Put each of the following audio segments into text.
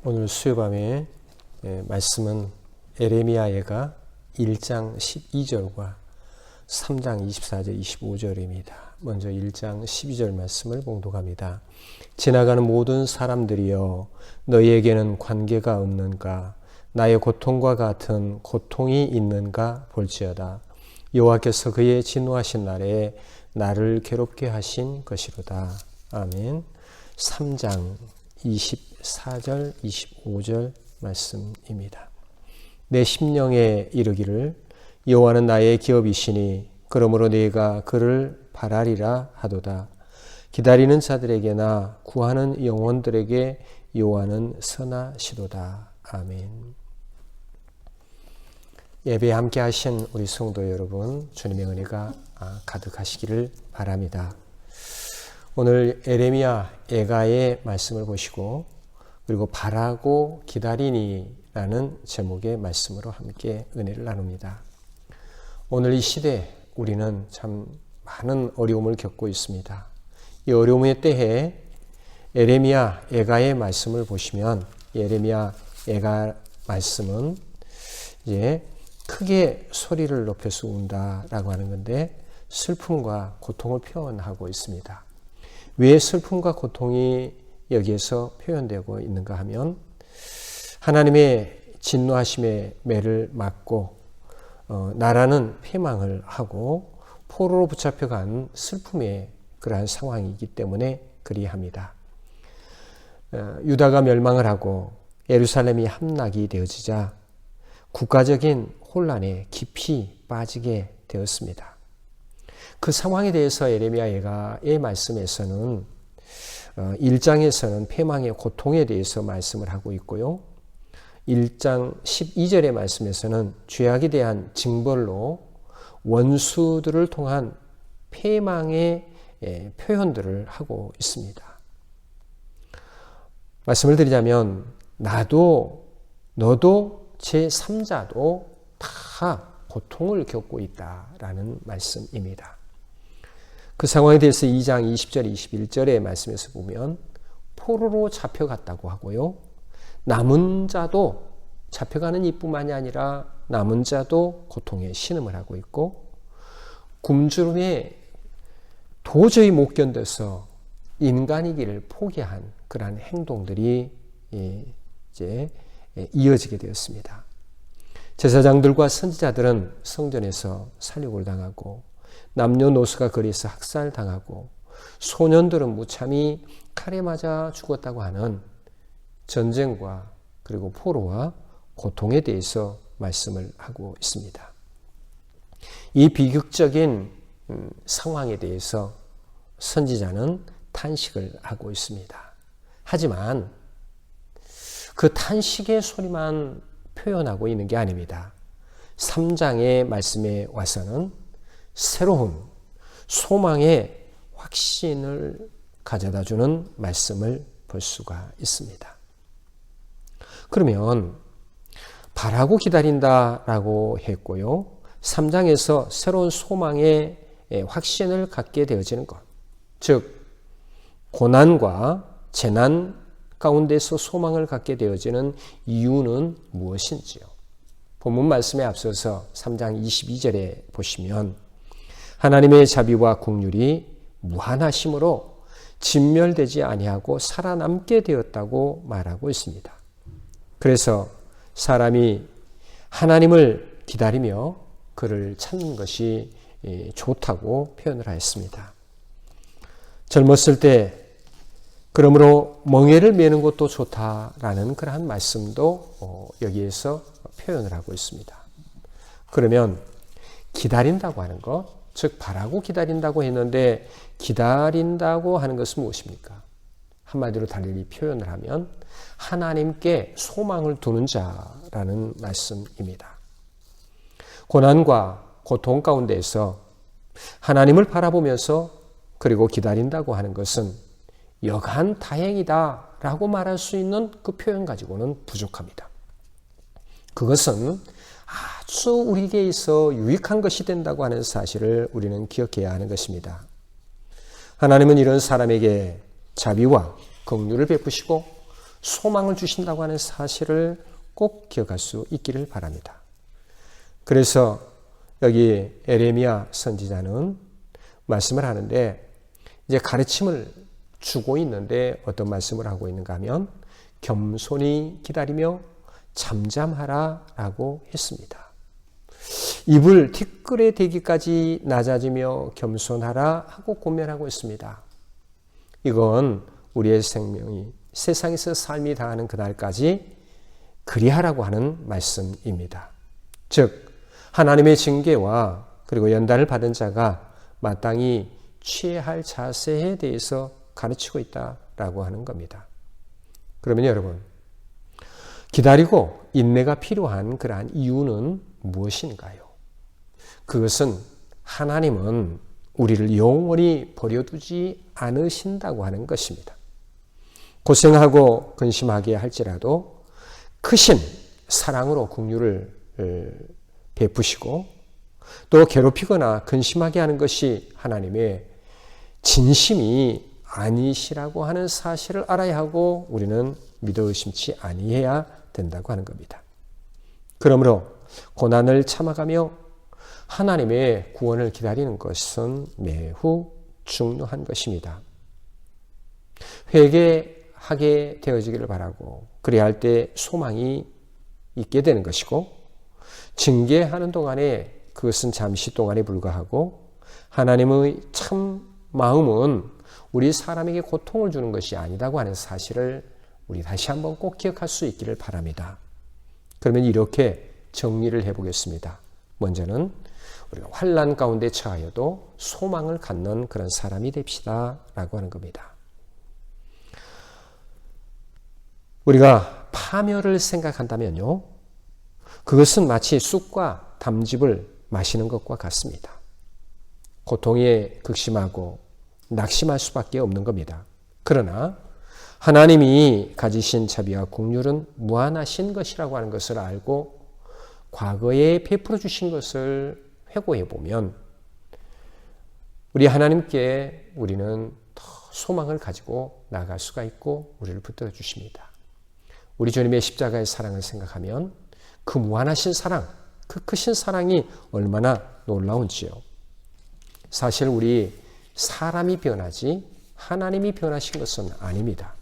오늘 수요밤의 말씀은 에레미야 예가 1장 12절과 3장 24절 25절입니다. 먼저 1장 12절 말씀을 봉독합니다. 지나가는 모든 사람들이여 너희에게는 관계가 없는가? 나의 고통과 같은 고통이 있는가 볼지어다. 여호와께서 그의 진노하신 날에 나를 괴롭게 하신 것이로다. 아멘. 3장 24절 25절 말씀입니다. 내 심령에 이르기를 여호와는 나의 기업이시니 그러므로 내가 그를 바라리라 하도다. 기다리는 자들에게나 구하는 영혼들에게 여호와는 선하시도다. 아멘. 예배에 함께 하신 우리 성도 여러분, 주님의 은혜가 가득하시기를 바랍니다. 오늘 에레미야 예가의 말씀을 보시고 그리고 바라고 기다리니라는 제목의 말씀으로 함께 은혜를 나눕니다. 오늘 이 시대 우리는 참 많은 어려움을 겪고 있습니다. 이 어려움의 때에 에레미야 예가의 말씀을 보시면 에레미야 예가 말씀은 이제 크게 소리를 높여서 운다라고 하는 건데 슬픔과 고통을 표현하고 있습니다. 왜 슬픔과 고통이 여기에서 표현되고 있는가 하면 하나님의 진노하심의 매를 맞고 나라는 패망을 하고 포로로 붙잡혀간 슬픔의 그러한 상황이기 때문에 그리합니다. 유다가 멸망을 하고 예루살렘이 함락이 되어지자 국가적인 혼란에 깊이 빠지게 되었습니다. 그 상황에 대해서 에레미야 예가의 말씀에서는 1장에서는 패망의 고통에 대해서 말씀을 하고 있고요. 1장 12절의 말씀에서는 죄악에 대한 징벌로 원수들을 통한 패망의 표현들을 하고 있습니다. 말씀을 드리자면 나도 너도 제3자도 다 고통을 겪고 있다라는 말씀입니다. 그 상황에 대해서 2장 20절 21절의 말씀에서 보면 포로로 잡혀갔다고 하고요. 남은 자도 잡혀가는 이뿐만이 아니라 남은 자도 고통에 신음을 하고 있고 굶주림에 도저히 못 견뎌서 인간이기를 포기한 그러한 행동들이 이제 이어지게 되었습니다. 제사장들과 선지자들은 성전에서 살육을 당하고 남녀노소가 거리에서 학살당하고 소년들은 무참히 칼에 맞아 죽었다고 하는 전쟁과 그리고 포로와 고통에 대해서 말씀을 하고 있습니다. 이 비극적인 상황에 대해서 선지자는 탄식을 하고 있습니다. 하지만 그 탄식의 소리만 표현하고 있는 게 아닙니다. 3장의 말씀에 와서는 새로운 소망의 확신을 가져다주는 말씀을 볼 수가 있습니다. 그러면 바라고 기다린다라고 했고요. 3장에서 새로운 소망의 확신을 갖게 되어지는 것, 즉 고난과 재난 가운데서 소망을 갖게 되어지는 이유는 무엇인지요? 본문 말씀에 앞서서 3장 22절에 보시면 하나님의 자비와 긍휼이 무한하심으로 진멸되지 아니하고 살아남게 되었다고 말하고 있습니다. 그래서 사람이 하나님을 기다리며 그를 찾는 것이 좋다고 표현을 하였습니다. 젊었을 때 그러므로 멍에를 메는 것도 좋다라는 그러한 말씀도 여기에서 표현을 하고 있습니다. 그러면 기다린다고 하는 것, 즉 바라고 기다린다고 했는데 기다린다고 하는 것은 무엇입니까? 한마디로 달리 표현을 하면 하나님께 소망을 두는 자라는 말씀입니다. 고난과 고통 가운데에서 하나님을 바라보면서 그리고 기다린다고 하는 것은 여간 다행이다라고 말할 수 있는 그 표현 가지고는 부족합니다. 그것은 아주 우리에게 있어 유익한 것이 된다고 하는 사실을 우리는 기억해야 하는 것입니다. 하나님은 이런 사람에게 자비와 긍휼을 베푸시고 소망을 주신다고 하는 사실을 꼭 기억할 수 있기를 바랍니다. 그래서 여기 에레미야 선지자는 말씀을 하는데 이제 가르침을 주고 있는데 어떤 말씀을 하고 있는가 하면 겸손히 기다리며 잠잠하라 라고 했습니다. 입을 티끌에 대기까지 낮아지며 겸손하라 하고 권면하고 있습니다. 이건 우리의 생명이 세상에서 삶이 다하는 그날까지 그리하라고 하는 말씀입니다. 즉 하나님의 징계와 그리고 연단을 받은 자가 마땅히 취해야 할 자세에 대해서 가르치고 있다라고 하는 겁니다. 그러면 여러분, 기다리고 인내가 필요한 그러한 이유는 무엇인가요? 그것은 하나님은 우리를 영원히 버려두지 않으신다고 하는 것입니다. 고생하고 근심하게 할지라도 크신 사랑으로 긍휼을 베푸시고 또 괴롭히거나 근심하게 하는 것이 하나님의 진심이 아니시라고 하는 사실을 알아야 하고 우리는 믿어 의심치 아니해야 된다고 하는 겁니다. 그러므로 고난을 참아가며 하나님의 구원을 기다리는 것은 매우 중요한 것입니다. 회개하게 되어지기를 바라고 그래야 할 때 소망이 있게 되는 것이고 징계하는 동안에 그것은 잠시 동안에 불과하고 하나님의 참 마음은 우리 사람에게 고통을 주는 것이 아니라고 하는 사실을 우리 다시 한번 꼭 기억할 수 있기를 바랍니다. 그러면 이렇게 정리를 해보겠습니다. 먼저는 우리가 환난 가운데 처하여도 소망을 갖는 그런 사람이 됩시다 라고 하는 겁니다. 우리가 파멸을 생각한다면요, 그것은 마치 쑥과 담즙을 마시는 것과 같습니다. 고통에 극심하고 낙심할 수밖에 없는 겁니다. 그러나 하나님이 가지신 자비와 긍휼은 무한하신 것이라고 하는 것을 알고 과거에 베풀어 주신 것을 회고해 보면 우리 하나님께 우리는 더 소망을 가지고 나아갈 수가 있고 우리를 붙들어 주십니다. 우리 주님의 십자가의 사랑을 생각하면 그 무한하신 사랑, 그 크신 사랑이 얼마나 놀라운지요. 사실 우리 사람이 변하지 하나님이 변하신 것은 아닙니다.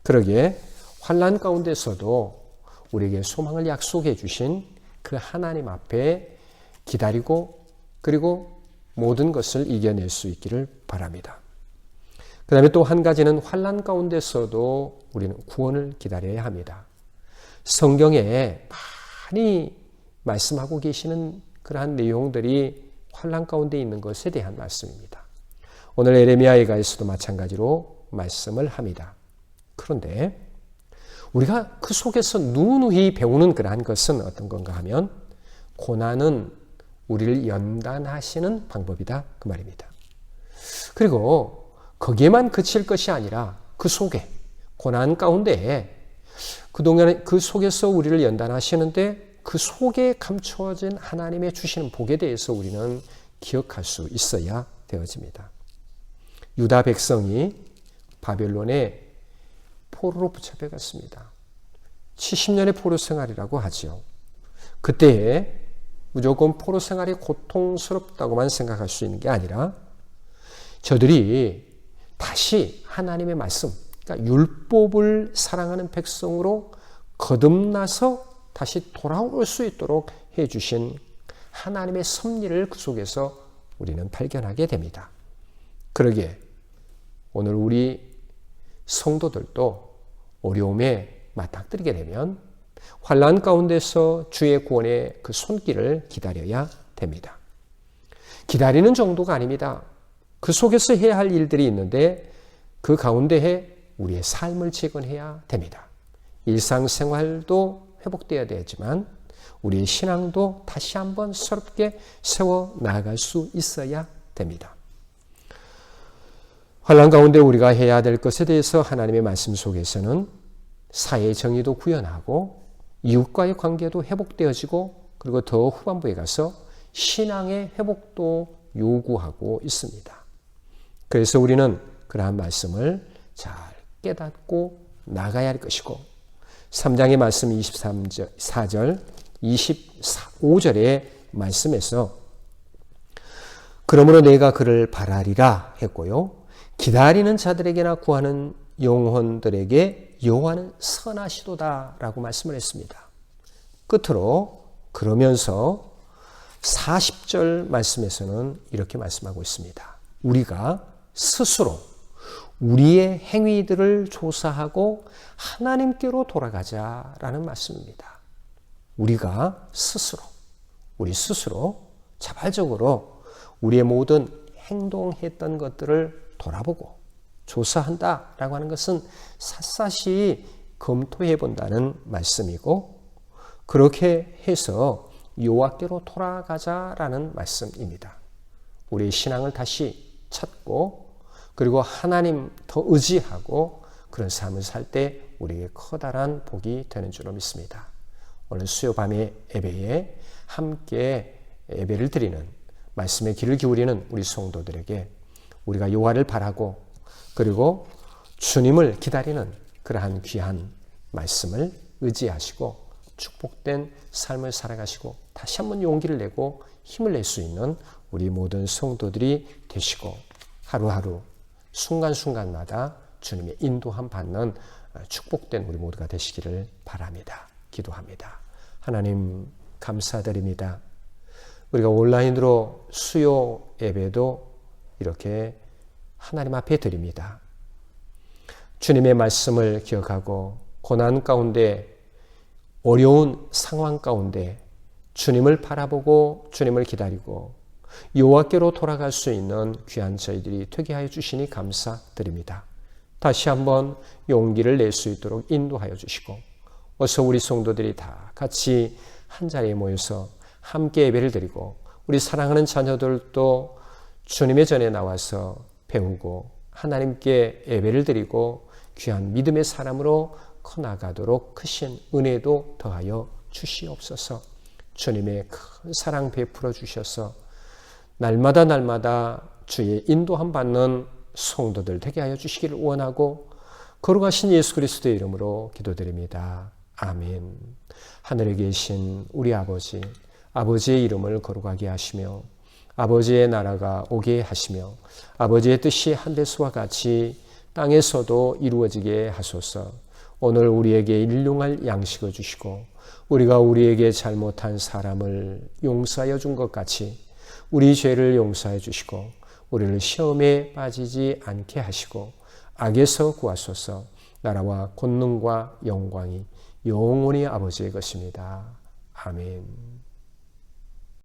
그러기에 환난 가운데서도 우리에게 소망을 약속해 주신 그 하나님 앞에 기다리고 그리고 모든 것을 이겨낼 수 있기를 바랍니다. 그 다음에 또 한 가지는 환난 가운데서도 우리는 구원을 기다려야 합니다. 성경에 많이 말씀하고 계시는 그러한 내용들이 환난 가운데 있는 것에 대한 말씀입니다. 오늘 에레미야에서도 마찬가지로 말씀을 합니다. 그런데 우리가 그 속에서 누누이 배우는 그러한 것은 어떤 건가 하면 고난은 우리를 연단하시는 방법이다 그 말입니다. 그리고 거기에만 그칠 것이 아니라 그 속에 고난 가운데 그동안 그 속에서 우리를 연단하시는데 그 속에 감추어진 하나님의 주시는 복에 대해서 우리는 기억할 수 있어야 되어집니다. 유다 백성이 바벨론에 포로로 붙잡혀갔습니다. 70년의 포로 생활이라고 하죠. 그때에 무조건 포로 생활이 고통스럽다고만 생각할 수 있는 게 아니라 저들이 다시 하나님의 말씀, 그러니까 율법을 사랑하는 백성으로 거듭나서 다시 돌아올 수 있도록 해주신 하나님의 섭리를 그 속에서 우리는 발견하게 됩니다. 그러기에 오늘 우리 성도들도 어려움에 맞닥뜨리게 되면 환난 가운데서 주의 구원의 그 손길을 기다려야 됩니다. 기다리는 정도가 아닙니다. 그 속에서 해야 할 일들이 있는데 그 가운데에 우리의 삶을 재건해야 됩니다. 일상생활도 회복되어야 되지만 우리의 신앙도 다시 한번 새롭게 세워 나아갈 수 있어야 됩니다. 환난 가운데 우리가 해야 될 것에 대해서 하나님의 말씀 속에서는 사회 정의도 구현하고 이웃과의 관계도 회복되어지고 그리고 더 후반부에 가서 신앙의 회복도 요구하고 있습니다. 그래서 우리는 그러한 말씀을 잘 깨닫고 나가야 할 것이고 3장의 말씀 24절 25절의 말씀에서 그러므로 내가 그를 바라리라 했고요. 기다리는 자들에게나 구하는 영혼들에게 여호와는 선하시도다 라고 말씀을 했습니다. 끝으로 그러면서 40절 말씀에서는 이렇게 말씀하고 있습니다. 우리가 스스로 우리의 행위들을 조사하고 하나님께로 돌아가자라는 말씀입니다. 우리가 스스로, 우리 스스로 자발적으로 우리의 모든 행동했던 것들을 돌아보고 조사한다라고 하는 것은 샅샅이 검토해 본다는 말씀이고 그렇게 해서 여호와께로 돌아가자라는 말씀입니다. 우리의 신앙을 다시 찾고 그리고 하나님 더 의지하고 그런 삶을 살 때 우리에게 커다란 복이 되는 줄로 믿습니다. 오늘 수요 밤의 예배에 함께 예배를 드리는 말씀의 귀를 기울이는 우리 성도들에게 우리가 여호와를 바라고 그리고 주님을 기다리는 그러한 귀한 말씀을 의지하시고 축복된 삶을 살아가시고 다시 한번 용기를 내고 힘을 낼 수 있는 우리 모든 성도들이 되시고 하루하루 순간순간마다 주님의 인도함 받는 축복된 우리 모두가 되시기를 바랍니다. 기도합니다. 하나님 감사드립니다. 우리가 온라인으로 수요 예배도 이렇게 하나님 앞에 드립니다. 주님의 말씀을 기억하고 고난 가운데 어려운 상황 가운데 주님을 바라보고 주님을 기다리고 여호와께로 돌아갈 수 있는 귀한 저희들이 되게 하여 주시니 감사드립니다. 다시 한번 용기를 낼 수 있도록 인도하여 주시고 어서 우리 성도들이 다 같이 한자리에 모여서 함께 예배를 드리고 우리 사랑하는 자녀들도 주님의 전에 나와서 배우고 하나님께 예배를 드리고 귀한 믿음의 사람으로 커나가도록 크신 은혜도 더하여 주시옵소서. 주님의 큰 사랑 베풀어 주셔서 날마다 주의 인도함 받는 성도들 되게 하여 주시기를 원하고 거룩하신 예수 그리스도의 이름으로 기도드립니다. 아멘. 하늘에 계신 우리 아버지, 아버지의 이름을 거룩하게 하시며 아버지의 나라가 오게 하시며 아버지의 뜻이 하늘에서와 같이 땅에서도 이루어지게 하소서. 오늘 우리에게 일용할 양식을 주시고 우리가 우리에게 잘못한 사람을 용서하여 준 것 같이 우리 죄를 용서해 주시고 우리를 시험에 빠지지 않게 하시고 악에서 구하소서. 나라와 권능과 영광이 영원히 아버지의 것입니다. 아멘.